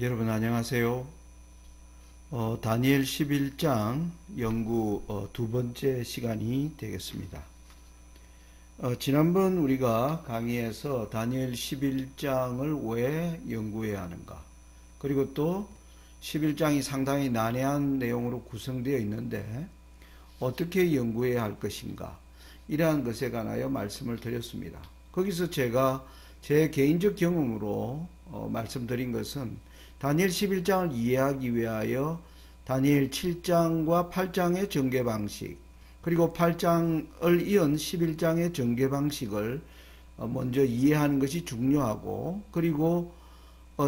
여러분 안녕하세요. 다니엘 11장 연구 두 번째 시간이 되겠습니다. 지난번 우리가 강의에서 다니엘 11장을 왜 연구해야 하는가, 그리고 또 11장이 상당히 난해한 내용으로 구성되어 있는데 어떻게 연구해야 할 것인가, 이러한 것에 관하여 말씀을 드렸습니다. 거기서 제가 제 개인적 경험으로 말씀드린 것은 다니엘 11장을 이해하기 위하여 다니엘 7장과 8장의 전개 방식, 그리고 8장을 이은 11장의 전개 방식을 먼저 이해하는 것이 중요하고, 그리고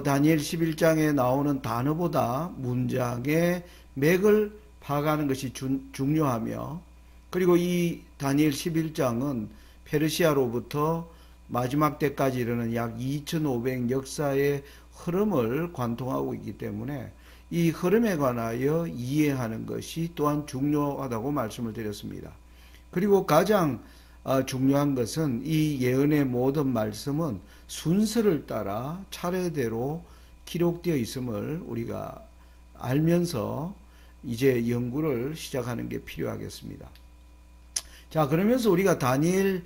다니엘 11장에 나오는 단어보다 문장의 맥을 파악하는 것이 중요하며, 그리고 이 다니엘 11장은 페르시아로부터 마지막 때까지 이르는 약 2500 역사의 흐름을 관통하고 있기 때문에 이 흐름에 관하여 이해하는 것이 또한 중요하다고 말씀을 드렸습니다. 그리고 가장 중요한 것은 이 예언의 모든 말씀은 순서를 따라 차례대로 기록되어 있음을 우리가 알면서 이제 연구를 시작하는 게 필요하겠습니다. 자, 그러면서 우리가 다니엘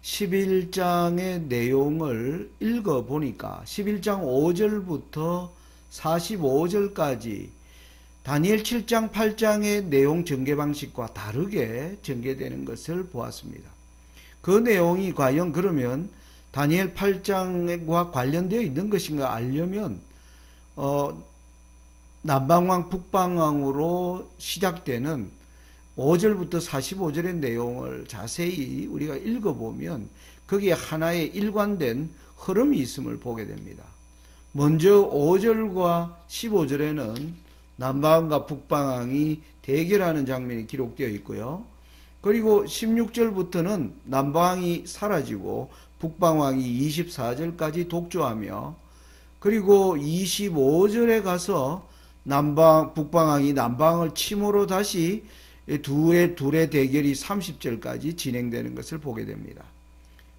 11장의 내용을 읽어보니까 11장 5절부터 45절까지 다니엘 7장 8장의 내용 전개 방식과 다르게 전개되는 것을 보았습니다. 그 내용이 과연 그러면 다니엘 8장과 관련되어 있는 것인가 알려면 남방왕 북방왕으로 시작되는 5절부터 45절의 내용을 자세히 우리가 읽어보면 거기에 하나의 일관된 흐름이 있음을 보게 됩니다. 먼저 5절과 15절에는 남방왕과 북방왕이 대결하는 장면이 기록되어 있고요. 그리고 16절부터는 남방왕이 사라지고 북방왕이 24절까지 독주하며, 그리고 25절에 가서 북방왕이 남방왕을 침으로 다시 둘의 대결이 30절까지 진행되는 것을 보게 됩니다.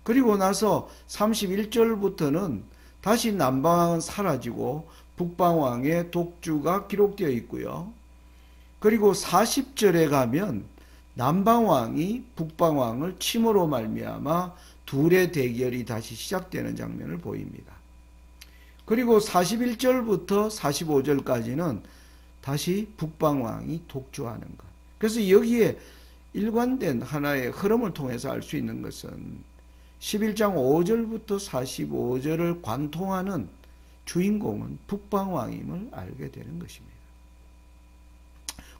그리고 나서 31절부터는 다시 남방왕은 사라지고 북방왕의 독주가 기록되어 있고요. 그리고 40절에 가면 남방왕이 북방왕을 침으로 말미암아 둘의 대결이 다시 시작되는 장면을 보입니다. 그리고 41절부터 45절까지는 다시 북방왕이 독주하는 것. 그래서 여기에 일관된 하나의 흐름을 통해서 알 수 있는 것은 11장 5절부터 45절을 관통하는 주인공은 북방왕임을 알게 되는 것입니다.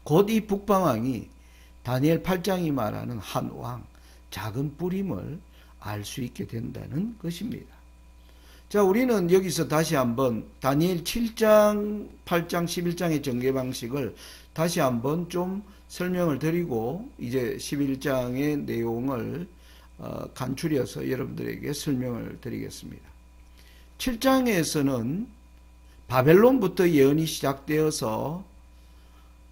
곧 이 북방왕이 다니엘 8장이 말하는 한 왕, 작은 뿔임을 알 수 있게 된다는 것입니다. 자, 우리는 여기서 다시 한번 다니엘 7장, 8장, 11장의 전개 방식을 다시 한번 좀 설명을 드리고 이제 11장의 내용을 간추려서 여러분들에게 설명을 드리겠습니다. 7장에서는 바벨론부터 예언이 시작되어서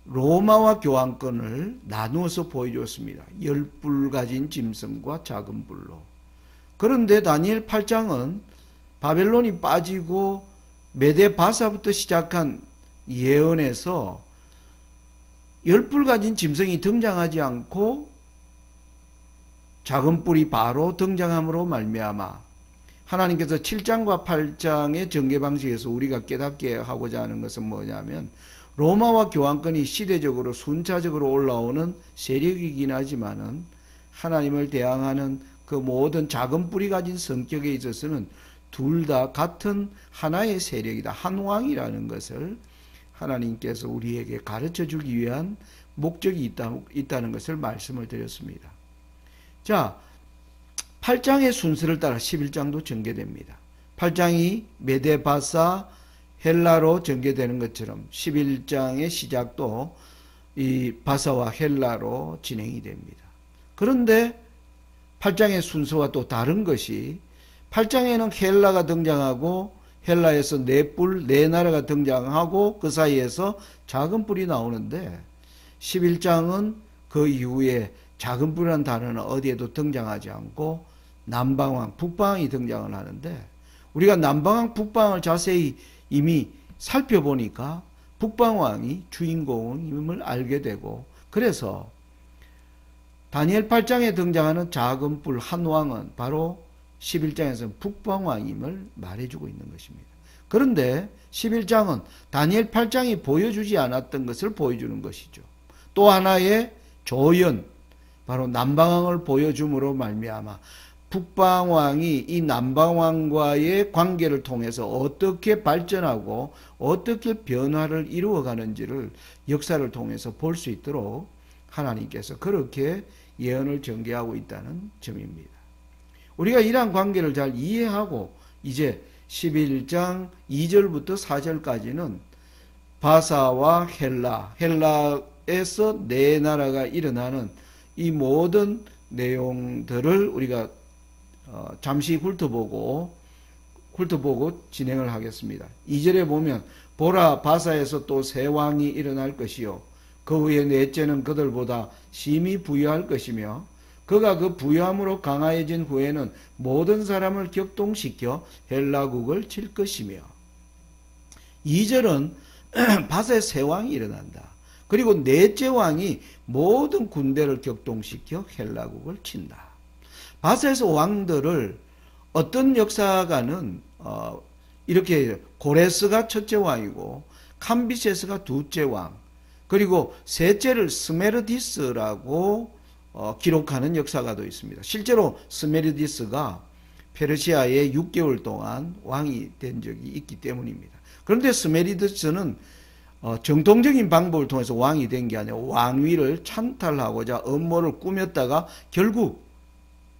로마와 교환권을 나누어서 보여줬습니다. 10뿔 가진 짐승과 작은 뿔로. 그런데 다니엘 8장은 바벨론이 빠지고 메데바사부터 시작한 예언에서 10뿔 가진 짐승이 등장하지 않고 작은 뿔이 바로 등장함으로 말미암아 하나님께서 7장과 8장의 전개 방식에서 우리가 깨닫게 하고자 하는 것은 뭐냐면, 로마와 교환권이 시대적으로 순차적으로 올라오는 세력이긴 하지만은 하나님을 대항하는 그 모든 작은 뿔이 가진 성격에 있어서는 둘 다 같은 하나의 세력이다, 한 왕이라는 것을 하나님께서 우리에게 가르쳐 주기 위한 목적이 있다는 것을 말씀을 드렸습니다. 자, 8장의 순서를 따라 11장도 전개됩니다. 8장이 메데바사 헬라로 전개되는 것처럼 11장의 시작도 이 바사와 헬라로 진행이 됩니다. 그런데 8장의 순서와 또 다른 것이 8장에는 헬라가 등장하고 헬라에서 네 나라가 등장하고 그 사이에서 작은 뿔이 나오는데 11장은 그 이후에 작은 뿔이라는 단어는 어디에도 등장하지 않고 남방왕, 북방왕이 등장을 하는데, 우리가 남방왕, 북방왕을 자세히 이미 살펴보니까 북방왕이 주인공임을 알게 되고, 그래서 다니엘 8장에 등장하는 작은 뿔 한 왕은 바로 11장에서는 북방왕임을 말해주고 있는 것입니다. 그런데 11장은 다니엘 8장이 보여주지 않았던 것을 보여주는 것이죠. 또 하나의 조연, 바로 남방왕을 보여줌으로 말미암아 북방왕이 이 남방왕과의 관계를 통해서 어떻게 발전하고 어떻게 변화를 이루어가는지를 역사를 통해서 볼 수 있도록 하나님께서 그렇게 예언을 전개하고 있다는 점입니다. 우리가 이러한 관계를 잘 이해하고 이제 11장 2절부터 4절까지는 바사와 헬라에서 네 나라가 일어나는 이 모든 내용들을 우리가 잠시 훑어보고 진행을 하겠습니다. 2절에 보면 보라, 바사에서 또 새 왕이 일어날 것이요 그 후에 넷째는 그들보다 심히 부유할 것이며 그가 그 부유함으로 강화해진 후에는 모든 사람을 격동시켜 헬라국을 칠 것이며, 2절은 바사의 새 왕이 일어난다. 그리고 넷째 왕이 모든 군대를 격동시켜 헬라국을 친다. 바사에서 왕들을 어떤 역사가는 이렇게 고레스가 첫째 왕이고 캄비세스가 둘째 왕, 그리고 셋째를 스메르디스라고 기록하는 역사가도 있습니다. 실제로 스메르디스가 페르시아에 6개월 동안 왕이 된 적이 있기 때문입니다. 그런데 스메르디스는 정통적인 방법을 통해서 왕이 된 게 아니라 왕위를 찬탈하고자 음모를 꾸몄다가 결국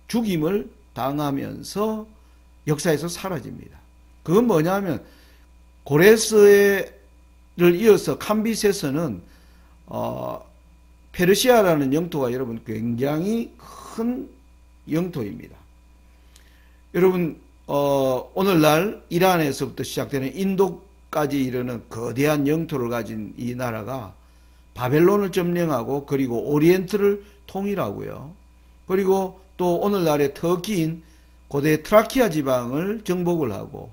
죽임을 당하면서 역사에서 사라집니다. 그건 뭐냐면 고레스를 이어서 캄비세스는 페르시아라는 영토가 여러분 굉장히 큰 영토입니다. 여러분 오늘날 이란에서부터 시작되는 인도까지 이르는 거대한 영토를 가진 이 나라가 바벨론을 점령하고 그리고 오리엔트를 통일하고요. 그리고 또 오늘날의 터키인 고대 트라키아 지방을 정복을 하고,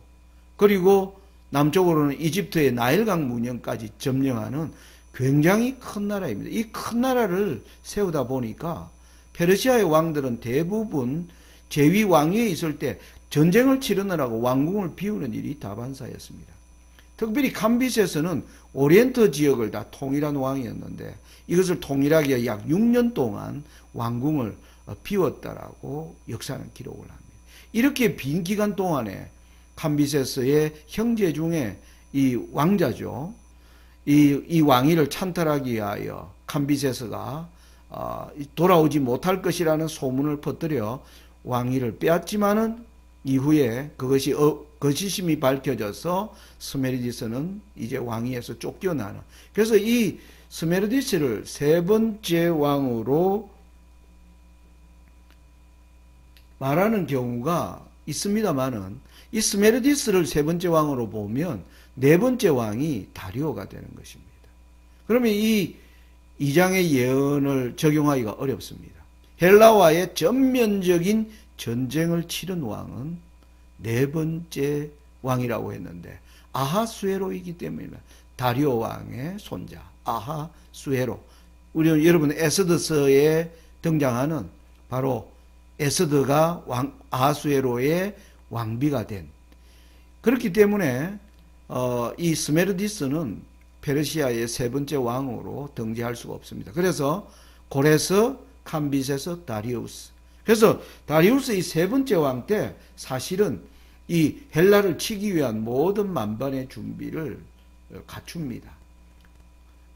그리고 남쪽으로는 이집트의 나일강 문명까지 점령하는 굉장히 큰 나라입니다. 이 큰 나라를 세우다 보니까 페르시아의 왕들은 대부분 제위 왕위에 있을 때 전쟁을 치르느라고 왕궁을 비우는 일이 다반사였습니다. 특별히 캄비세스는 오리엔트 지역을 다 통일한 왕이었는데 이것을 통일하기 위해 약 6년 동안 왕궁을 비웠다라고 역사는 기록을 합니다. 이렇게 빈 기간 동안에 캄비세스의 형제 중에 이 왕자죠. 이 왕위를 찬탈하기 위하여 캄비세스가 돌아오지 못할 것이라는 소문을 퍼뜨려 왕위를 빼앗지만은 이후에 그것이 거짓임이 밝혀져서 스메르디스는 이제 왕위에서 쫓겨나는, 그래서 이 스메르디스를 세 번째 왕으로 말하는 경우가 있습니다만은 이 스메르디스를 세 번째 왕으로 보면 네 번째 왕이 다리오가 되는 것입니다. 그러면 이 2장의 예언을 적용하기가 어렵습니다. 헬라와의 전면적인 전쟁을 치른 왕은 네 번째 왕이라고 했는데 아하수에로이기 때문에 다리오 왕의 손자 아하수에로, 우리 여러분 에스더서에 등장하는 바로 에스더가 아하수에로의 왕비가 된, 그렇기 때문에 이 스메르디스는 페르시아의 세 번째 왕으로 등재할 수가 없습니다. 그래서 고레스, 캄비세스, 다리우스. 그래서 다리우스 이 세 번째 왕 때 사실은 이 헬라를 치기 위한 모든 만반의 준비를 갖춥니다.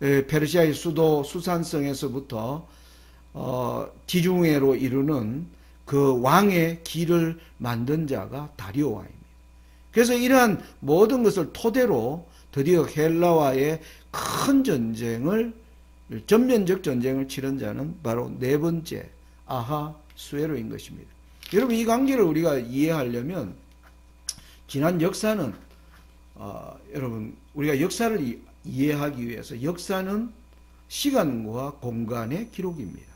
페르시아의 수도 수산성에서부터 지중해로 이르는 그 왕의 길을 만든 자가 다리오 왕입니다. 그래서 이러한 모든 것을 토대로 드디어 헬라와의 큰 전쟁을, 전면적 전쟁을 치른 자는 바로 네 번째 아하수에로인 것입니다. 여러분 이 관계를 우리가 이해하려면 지난 역사는 여러분 우리가 역사를 이해하기 위해서 역사는 시간과 공간의 기록입니다.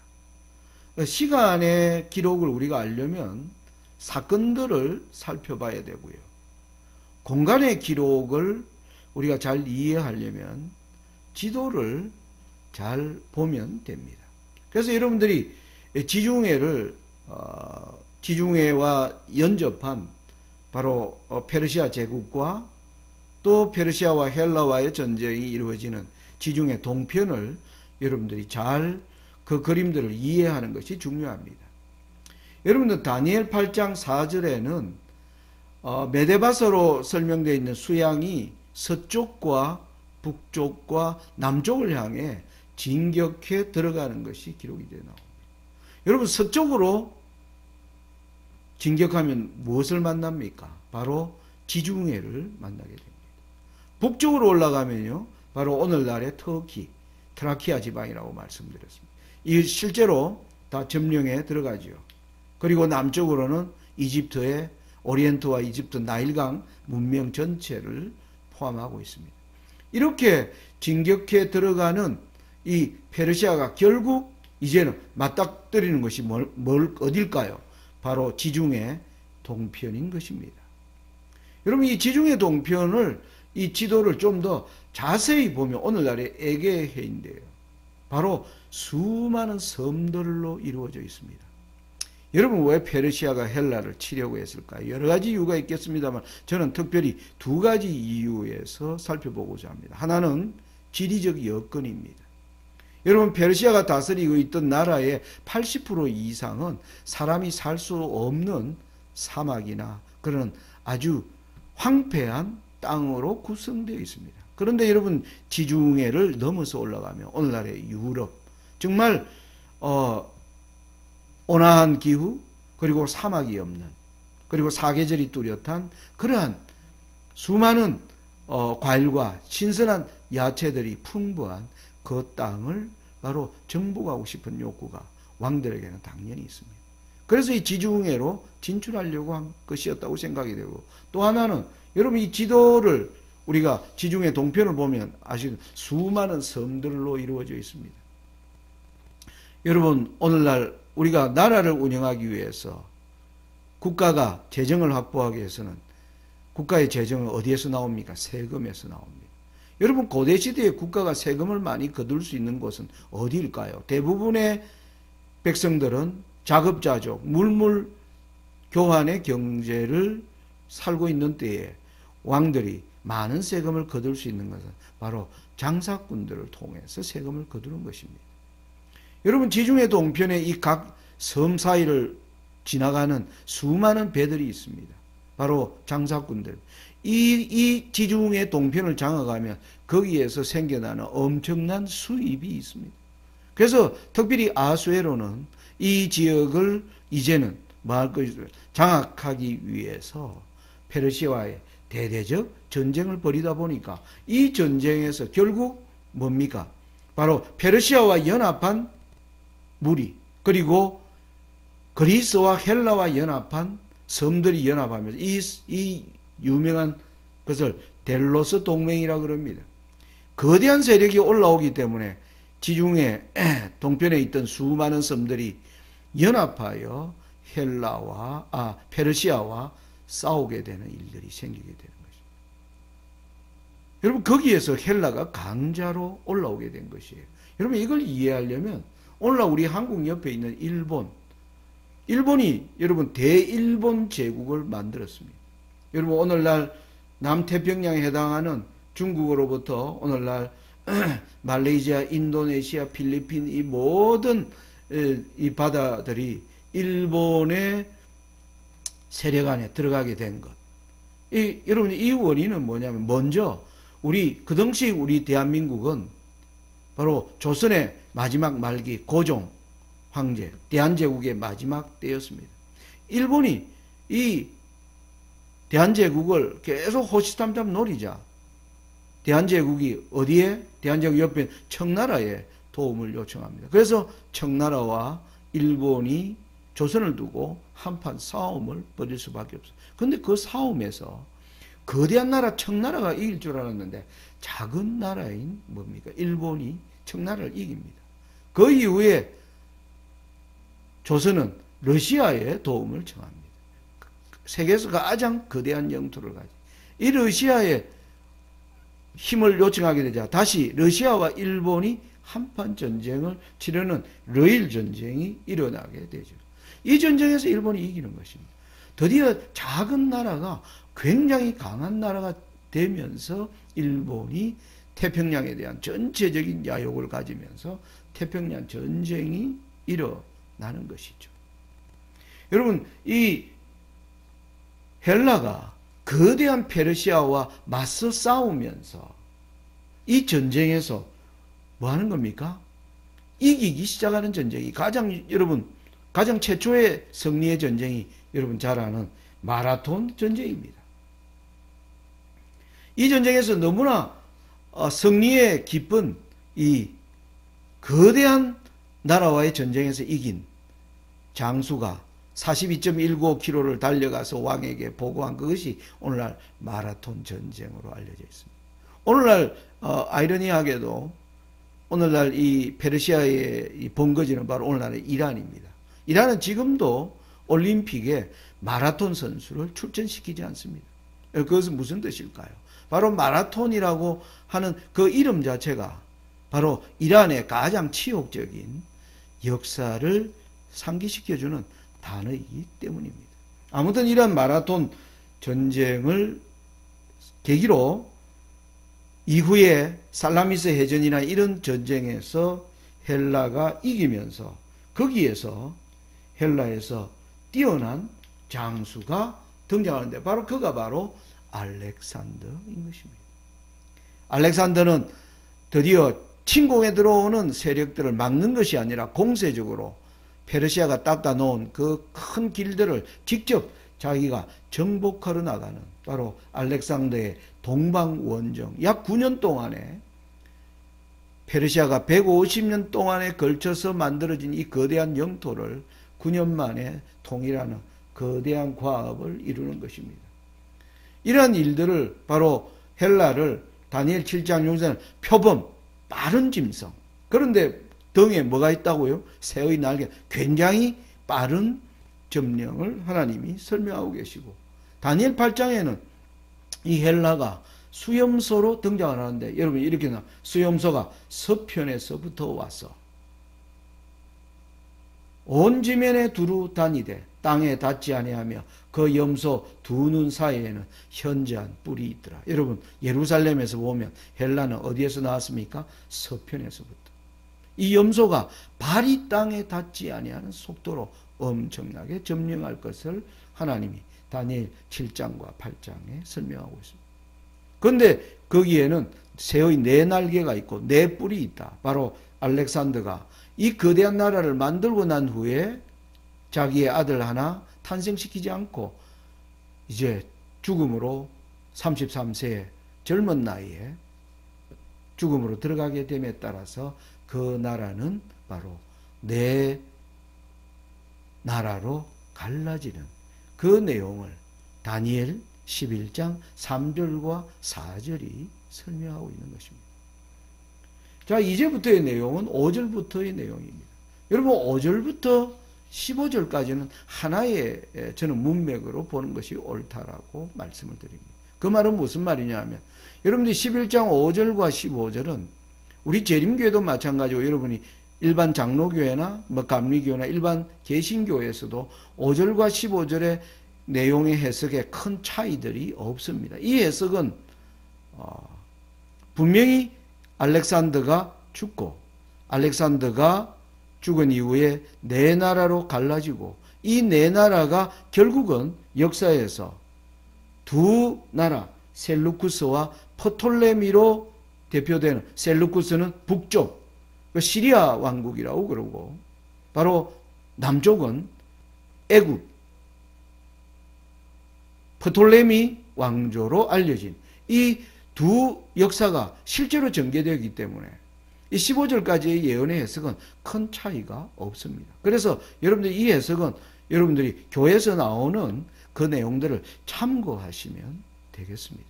시간의 기록을 우리가 알려면 사건들을 살펴봐야 되고요. 공간의 기록을 우리가 잘 이해하려면 지도를 잘 보면 됩니다. 그래서 여러분들이 지중해를 지중해와 연접한 바로 페르시아 제국과 또 페르시아와 헬라와의 전쟁이 이루어지는 지중해 동편을 여러분들이 잘 그 그림들을 이해하는 것이 중요합니다. 여러분들 다니엘 8장 4절에는 메데바서로 설명되어 있는 수양이 서쪽과 북쪽과 남쪽을 향해 진격해 들어가는 것이 기록이 되어 나옵니다. 여러분 서쪽으로 진격하면 무엇을 만납니까? 바로 지중해를 만나게 됩니다. 북쪽으로 올라가면요, 바로 오늘날의 터키, 트라키아 지방이라고 말씀드렸습니다. 이 실제로 다 점령에 들어가죠. 그리고 남쪽으로는 이집트의 오리엔트와 이집트 나일강 문명 전체를 포함하고 있습니다. 이렇게 진격해 들어가는 이 페르시아가 결국 이제는 맞닥뜨리는 것이 어딜까요? 바로 지중해 동편인 것입니다. 여러분 이 지중해 동편을 이 지도를 좀 더 자세히 보면 오늘날의 에게해인데요. 바로 수많은 섬들로 이루어져 있습니다. 여러분 왜 페르시아가 헬라를 치려고 했을까요? 여러 가지 이유가 있겠습니다만 저는 특별히 두 가지 이유에서 살펴보고자 합니다. 하나는 지리적 여건입니다. 여러분 페르시아가 다스리고 있던 나라의 80% 이상은 사람이 살 수 없는 사막이나 그런 아주 황폐한 땅으로 구성되어 있습니다. 그런데 여러분 지중해를 넘어서 올라가면 오늘날의 유럽 정말 온화한 기후 그리고 사막이 없는 그리고 사계절이 뚜렷한 그러한 수많은 과일과 신선한 야채들이 풍부한 그 땅을 바로 정복하고 싶은 욕구가 왕들에게는 당연히 있습니다. 그래서 이 지중해로 진출하려고 한 것이었다고 생각이 되고 또 하나는 여러분 이 지도를 우리가 지중해 동편을 보면 아시는 수많은 섬들로 이루어져 있습니다. 여러분 오늘날 우리가 나라를 운영하기 위해서 국가가 재정을 확보하기 위해서는 국가의 재정은 어디에서 나옵니까? 세금에서 나옵니다. 여러분 고대 시대에 국가가 세금을 많이 거둘 수 있는 곳은 어디일까요? 대부분의 백성들은 자급자족, 물물 교환의 경제를 살고 있는 때에 왕들이 많은 세금을 거둘 수 있는 것은 바로 장사꾼들을 통해서 세금을 거두는 것입니다. 여러분 지중해 동편에 이 각 섬 사이를 지나가는 수많은 배들이 있습니다. 바로 장사꾼들. 이 지중해 동편을 장악하면 거기에서 생겨나는 엄청난 수입이 있습니다. 그래서 특별히 아수에로는 이 지역을 이제는 장악하기 위해서 페르시아와의 대대적 전쟁을 벌이다 보니까 이 전쟁에서 결국 뭡니까? 바로 페르시아와 연합한 무리 그리고 그리스와 헬라와 연합한 섬들이 연합하면서 이 유명한 것을 델로스 동맹이라고 그럽니다. 거대한 세력이 올라오기 때문에 지중해 동편에 있던 수많은 섬들이 연합하여 페르시아와 싸우게 되는 일들이 생기게 되는 것입니다. 여러분 거기에서 헬라가 강자로 올라오게 된 것이에요. 여러분 이걸 이해하려면 오늘날 우리 한국 옆에 있는 일본이 여러분 대일본 제국을 만들었습니다. 여러분 오늘날 남태평양에 해당하는 중국으로부터 오늘날 말레이시아, 인도네시아, 필리핀 이 모든 이 바다들이 일본의 세력 안에 들어가게 된 것. 여러분 이 원인은 뭐냐면 먼저 그 당시 우리 대한민국은 바로 조선의 마지막 말기 고종 황제 대한제국의 마지막 때였습니다. 일본이 이 대한제국을 계속 호시탐탐 노리자 대한제국이 어디에? 대한제국 옆에 청나라에 도움을 요청합니다. 그래서 청나라와 일본이 조선을 두고 한판 싸움을 벌일 수밖에 없어요. 그런데 그 싸움에서 거대한 나라 청나라가 이길 줄 알았는데 작은 나라인 뭡니까? 일본이 청나라를 이깁니다. 그 이후에 조선은 러시아의 도움을 청합니다. 세계에서 가장 거대한 영토를 가지. 이 러시아의 힘을 요청하게 되자 다시 러시아와 일본이 한판 전쟁을 치르는 러일 전쟁이 일어나게 되죠. 이 전쟁에서 일본이 이기는 것입니다. 드디어 작은 나라가 굉장히 강한 나라가 되면서 일본이 태평양에 대한 전체적인 야욕을 가지면서 태평양 전쟁이 일어나는 것이죠. 여러분, 이 헬라가 거대한 페르시아와 맞서 싸우면서 이 전쟁에서 뭐 하는 겁니까? 이기기 시작하는 전쟁이 가장 최초의 승리의 전쟁이 여러분 잘 아는 마라톤 전쟁입니다. 이 전쟁에서 너무나 승리의 기쁜 이 거대한 나라와의 전쟁에서 이긴 장수가 42.195km를 달려가서 왕에게 보고한 그것이 오늘날 마라톤 전쟁으로 알려져 있습니다. 오늘날 아이러니하게도 오늘날 이 페르시아의 이 본거지는 바로 오늘날의 이란입니다. 이란은 지금도 올림픽에 마라톤 선수를 출전시키지 않습니다. 그것은 무슨 뜻일까요? 바로 마라톤이라고 하는 그 이름 자체가 바로 이란의 가장 치욕적인 역사를 상기시켜주는 단어이기 때문입니다. 아무튼 이런 마라톤 전쟁을 계기로 이후에 살라미스 해전이나 이런 전쟁에서 헬라가 이기면서 거기에서 헬라에서 뛰어난 장수가 등장하는데 그가 바로 알렉산더인 것입니다. 알렉산더는 드디어 침공에 들어오는 세력들을 막는 것이 아니라 공세적으로 페르시아가 닦아놓은 그 큰 길들을 직접 자기가 정복하러 나가는 바로 알렉산더의 동방원정, 약 9년 동안에 페르시아가 150년 동안에 걸쳐서 만들어진 이 거대한 영토를 9년 만에 통일하는 거대한 과업을 이루는 것입니다. 이러한 일들을 바로 헬라를 다니엘 7장 6절 표범, 빠른 짐승. 그런데 등에 뭐가 있다고요? 새의 날개. 굉장히 빠른 점령을 하나님이 설명하고 계시고, 다니엘 8장에는 이 헬라가 수염소로 등장을 하는데, 여러분 이렇게 나 수염소가 서편에서부터 와서 온 지면에 두루 다니되 땅에 닿지 아니하며 그 염소 두 눈 사이에는 현저한 뿔이 있더라. 여러분 예루살렘에서 보면 헬라는 어디에서 나왔습니까? 서편에서부터. 이 염소가 발이 땅에 닿지 아니하는 속도로 엄청나게 점령할 것을 하나님이 다니엘 7장과 8장에 설명하고 있습니다. 그런데 거기에는 새의 네 날개가 있고 네 뿔이 있다. 바로 알렉산더가 이 거대한 나라를 만들고 난 후에 자기의 아들 하나 탄생시키지 않고 이제 죽음으로 33세의 젊은 나이에 죽음으로 들어가게 됨에 따라서 그 나라는 바로 네 나라로 갈라지는 그 내용을 다니엘 11장 3절과 4절이 설명하고 있는 것입니다. 자, 이제부터의 내용은 5절부터의 내용입니다. 여러분 5절부터 15절까지는 하나의 저는 문맥으로 보는 것이 옳다라고 말씀을 드립니다. 그 말은 무슨 말이냐 하면 여러분들이 11장 5절과 15절은 우리 재림교회도 마찬가지고 여러분이 일반 장로교회나 감리교회나 일반 개신교회에서도 5절과 15절의 내용의 해석에 큰 차이들이 없습니다. 이 해석은 분명히 알렉산더가 죽고 알렉산더가 죽은 이후에 네 나라로 갈라지고 이 네 나라가 결국은 역사에서 두 나라 셀루쿠스와 프톨레미로 대표되는, 셀루쿠스는 북쪽 시리아 왕국이라고 그러고 바로 남쪽은 애굽 프톨레미 왕조로 알려진 이 두 역사가 실제로 전개되었기 때문에 이 15절까지의 예언의 해석은 큰 차이가 없습니다. 그래서 여러분들 이 해석은 여러분들이 교회에서 나오는 그 내용들을 참고하시면 되겠습니다.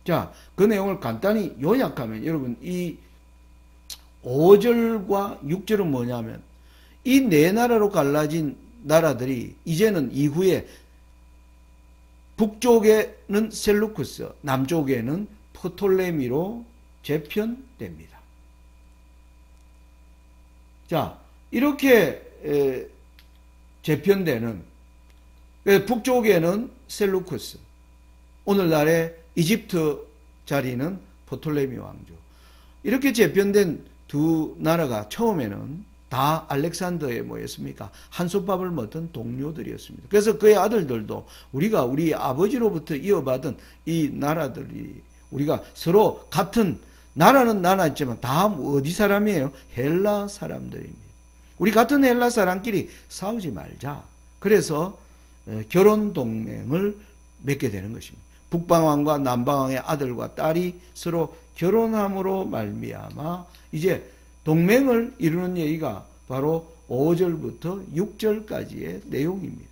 자, 그 내용을 간단히 요약하면 여러분 이 5절과 6절은 뭐냐면 이 네 나라로 갈라진 나라들이 이제는 이후에 북쪽에는 셀루쿠스, 남쪽에는 프톨레미로 재편됩니다. 자, 이렇게 재편되는, 북쪽에는 셀루쿠스, 오늘날의 이집트 자리는 프톨레미 왕조. 이렇게 재편된 두 나라가 처음에는 다 알렉산더에 뭐였습니까? 한솥밥을 먹던 동료들이었습니다. 그래서 그의 아들들도 우리 아버지로부터 이어받은 이 나라들이, 우리가 서로 같은, 나라는 나라였지만 다 어디 사람이에요? 헬라 사람들입니다. 우리 같은 헬라 사람끼리 싸우지 말자. 그래서 결혼 동맹을 맺게 되는 것입니다. 북방왕과 남방왕의 아들과 딸이 서로 결혼함으로 말미암아 이제 동맹을 이루는 얘기가 바로 5절부터 6절까지의 내용입니다.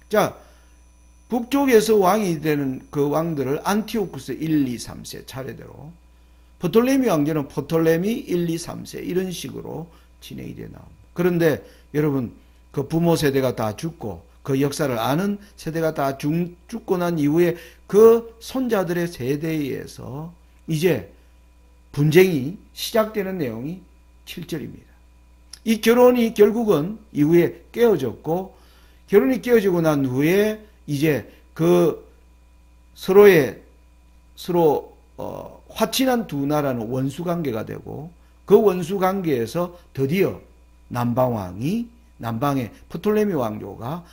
자, 북쪽에서 왕이 되는 그 왕들을 안티오쿠스 1, 2, 3세 차례대로, 프톨레미 왕조는 프톨레미 1, 2, 3세 이런 식으로 진행이 되어 나옵니다. 그런데 여러분, 그 부모 세대가 다 죽고 그 역사를 아는 세대가 다 죽고 난 이후에 그 손자들의 세대에서 이제 분쟁이 시작되는 내용이 7절입니다. 이 결혼이 결국은 이후에 깨어졌고, 결혼이 깨어지고 난 후에 이제 그 서로 화친한 두 나라는 원수관계가 되고, 그 원수관계에서 드디어 남방의 프톨레미 왕조가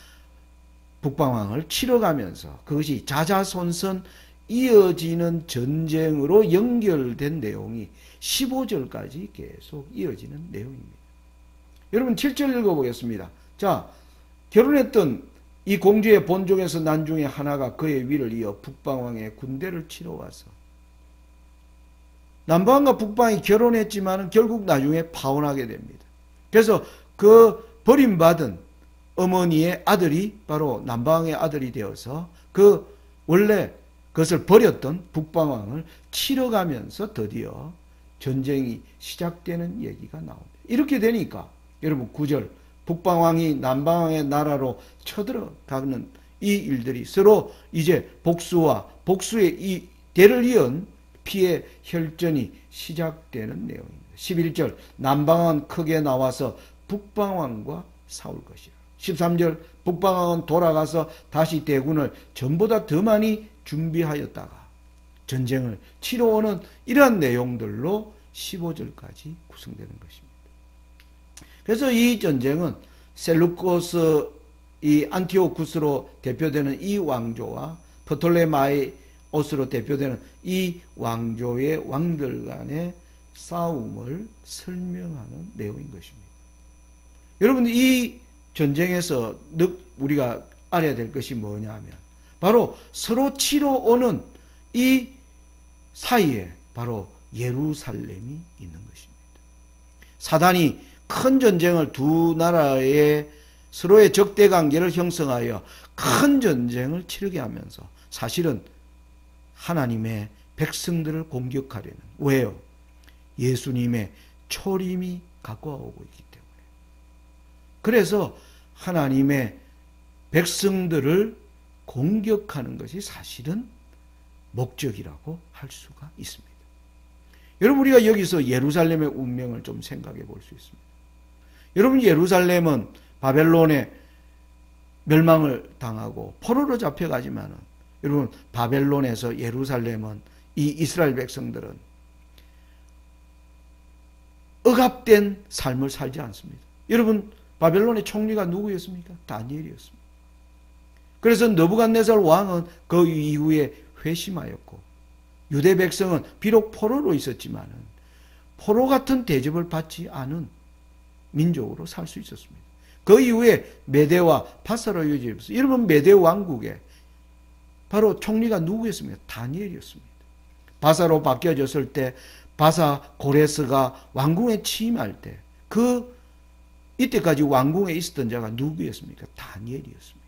북방왕을 치러가면서 그것이 자자손손 이어지는 전쟁으로 연결된 내용이 15절까지 계속 이어지는 내용입니다. 여러분 7절 읽어보겠습니다. 자, 결혼했던 이 공주의 본족에서 난 중에 하나가 그의 위를 이어 북방왕의 군대를 치러 와서, 남방과 북방이 결혼했지만 결국 나중에 파혼하게 됩니다. 그래서 그 버림받은 어머니의 아들이 바로 남방의 아들이 되어서 그 원래 그것을 버렸던 북방왕을 치러가면서 드디어 전쟁이 시작되는 얘기가 나옵니다. 이렇게 되니까 여러분 9절, 북방왕이 남방왕의 나라로 쳐들어가는 이 일들이 서로 이제 복수의 이 대를 이은 피의 혈전이 시작되는 내용입니다. 11절, 남방왕은 크게 나와서 북방왕과 싸울 것이라. 13절, 북방왕은 돌아가서 다시 대군을 전보다 더 많이 준비하였다가 전쟁을 치러오는 이러한 내용들로 15절까지 구성되는 것입니다. 그래서 이 전쟁은 셀루코스, 이 안티오쿠스로 대표되는 이 왕조와 프톨레마이오스로 대표되는 이 왕조의 왕들 간의 싸움을 설명하는 내용인 것입니다. 여러분, 이 전쟁에서 우리가 알아야 될 것이 뭐냐면 바로 서로 치러오는 이 사이에 바로 예루살렘이 있는 것입니다. 사단이 큰 전쟁을, 두 나라의 서로의 적대관계를 형성하여 큰 전쟁을 치르게 하면서 사실은 하나님의 백성들을 공격하려는, 왜요? 예수님의 초림이 가까워오고 있기 때문에. 그래서 하나님의 백성들을 공격하는 것이 사실은 목적이라고 할 수가 있습니다. 여러분, 우리가 여기서 예루살렘의 운명을 좀 생각해 볼 수 있습니다. 여러분, 예루살렘은 바벨론에 멸망을 당하고 포로로 잡혀가지만은, 여러분, 바벨론에서 예루살렘은, 이 이스라엘 백성들은 억압된 삶을 살지 않습니다. 여러분, 바벨론의 총리가 누구였습니까? 다니엘이었습니다. 그래서 느부갓네살 왕은 그 이후에 회심하였고, 유대 백성은 비록 포로로 있었지만은 포로 같은 대접을 받지 않은 민족으로 살 수 있었습니다. 그 이후에 메대와 바사로 이어지면서, 여러분, 메대 왕국의 바로 총리가 누구였습니까? 다니엘이었습니다. 바사로 바뀌어졌을 때, 바사 고레스가 왕궁에 취임할 때, 이때까지 왕궁에 있었던 자가 누구였습니까? 다니엘이었습니다.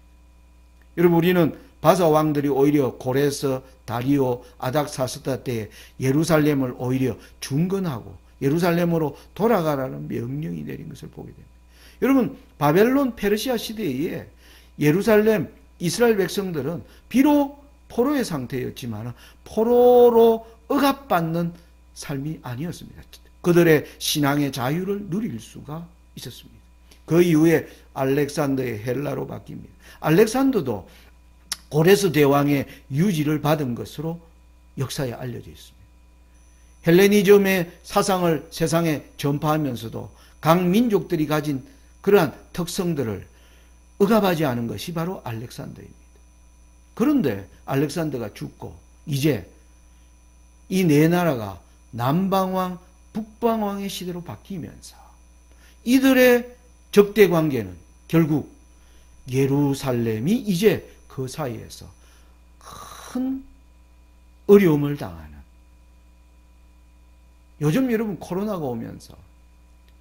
여러분, 우리는 바사 왕들이 오히려 고레스, 다리오, 아닥사스다 때에 예루살렘을 오히려 중건하고 예루살렘으로 돌아가라는 명령이 내린 것을 보게 됩니다. 여러분, 바벨론 페르시아 시대에 예루살렘 이스라엘 백성들은 비록 포로의 상태였지만 포로로 억압받는 삶이 아니었습니다. 그들의 신앙의 자유를 누릴 수가 있었습니다. 그 이후에 알렉산더의 헬라로 바뀝니다. 알렉산더도 고레스 대왕의 유지를 받은 것으로 역사에 알려져 있습니다. 헬레니즘의 사상을 세상에 전파하면서도 각 민족들이 가진 그러한 특성들을 억압하지 않은 것이 바로 알렉산더입니다. 그런데 알렉산더가 죽고 이제 이 네 나라가 남방왕, 북방왕의 시대로 바뀌면서 이들의 적대 관계는 결국 예루살렘이 이제 그 사이에서 큰 어려움을 당하는, 요즘 여러분 코로나가 오면서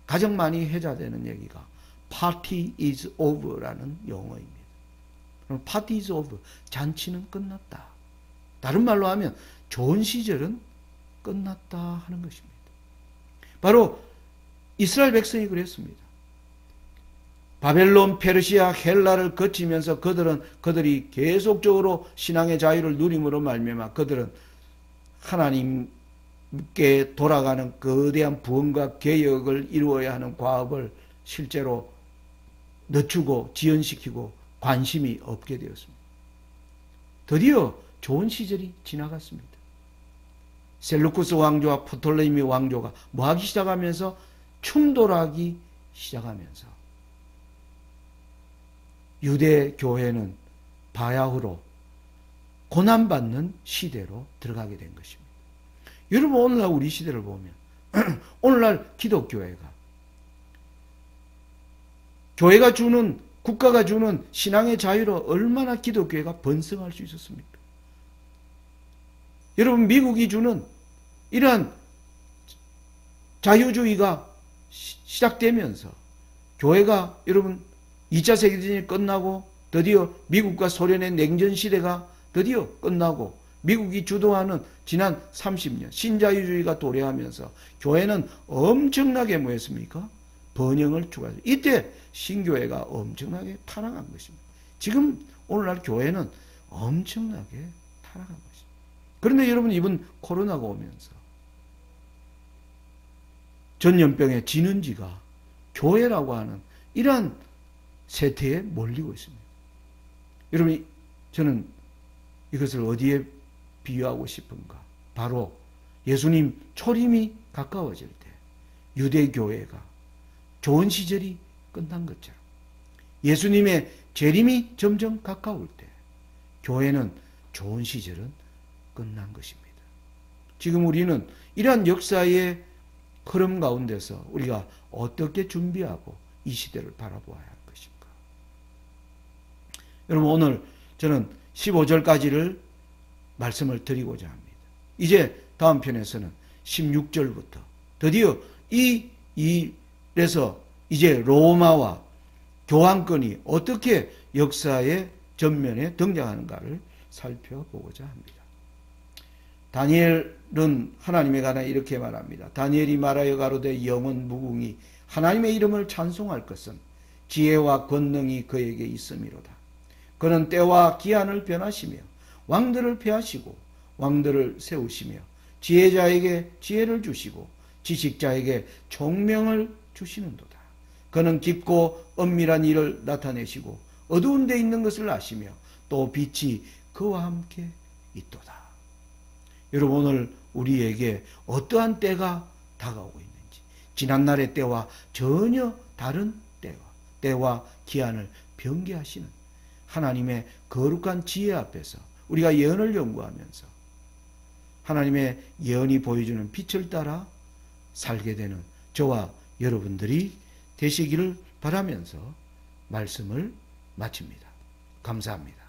가장 많이 회자되는 얘기가 Party is over라는 용어입니다. Party is over, 잔치는 끝났다. 다른 말로 하면 좋은 시절은 끝났다 하는 것입니다. 바로 이스라엘 백성이 그랬습니다. 바벨론, 페르시아, 헬라를 거치면서 그들이 계속적으로 신앙의 자유를 누림으로 말미암아 그들은 하나님께 돌아가는 거대한 부흥과 개혁을 이루어야 하는 과업을 실제로 늦추고 지연시키고 관심이 없게 되었습니다. 드디어 좋은 시절이 지나갔습니다. 셀루쿠스 왕조와 프톨레미 왕조가 뭐하기 시작하면서 충돌하기 시작하면서 유대 교회는 바야흐로 고난받는 시대로 들어가게 된 것입니다. 여러분 오늘날 우리 시대를 보면 오늘날 기독교회가 교회가 주는, 국가가 주는 신앙의 자유로 얼마나 기독교회가 번성할 수 있었습니까? 여러분 미국이 주는 이러한 자유주의가 시작되면서 교회가 여러분 2차 세계대전이 끝나고 드디어 미국과 소련의 냉전 시대가 드디어 끝나고 미국이 주도하는 지난 30년 신자유주의가 도래하면서 교회는 엄청나게 뭐했습니까? 번영을 추구하죠. 이때 신교회가 엄청나게 타락한 것입니다. 지금 오늘날 교회는 엄청나게 타락한 것입니다. 그런데 여러분 이번 코로나가 오면서 전염병의 진원지가 교회라고 하는 이러한 세태에 몰리고 있습니다. 여러분 저는 이것을 어디에 비유하고 싶은가? 바로 예수님 초림이 가까워질 때 유대교회가 좋은 시절이 끝난 것처럼 예수님의 재림이 점점 가까울 때 교회는 좋은 시절은 끝난 것입니다. 지금 우리는 이러한 역사의 흐름 가운데서 우리가 어떻게 준비하고 이 시대를 바라보아야 할 것인가? 여러분 오늘 저는 15절까지를 말씀을 드리고자 합니다. 이제 다음 편에서는 16절부터 드디어 이래서 이제 로마와 교황권이 어떻게 역사의 전면에 등장하는가를 살펴보고자 합니다. 다니엘은 하나님에 관해 이렇게 말합니다. 다니엘이 말하여 가로되 영원 무궁히 하나님의 이름을 찬송할 것은 지혜와 권능이 그에게 있음이로다. 그는 때와 기한을 변하시며 왕들을 폐하시고 왕들을 세우시며 지혜자에게 지혜를 주시고 지식자에게 총명을 주시는도다. 그는 깊고 엄밀한 일을 나타내시고 어두운 데 있는 것을 아시며 또 빛이 그와 함께 있도다. 여러분 오늘 우리에게 어떠한 때가 다가오고 있는지, 지난날의 때와 전혀 다른 때와 기한을 변개하시는 하나님의 거룩한 지혜 앞에서 우리가 예언을 연구하면서 하나님의 예언이 보여주는 빛을 따라 살게 되는 저와 여러분들이 되시기를 바라면서 말씀을 마칩니다. 감사합니다.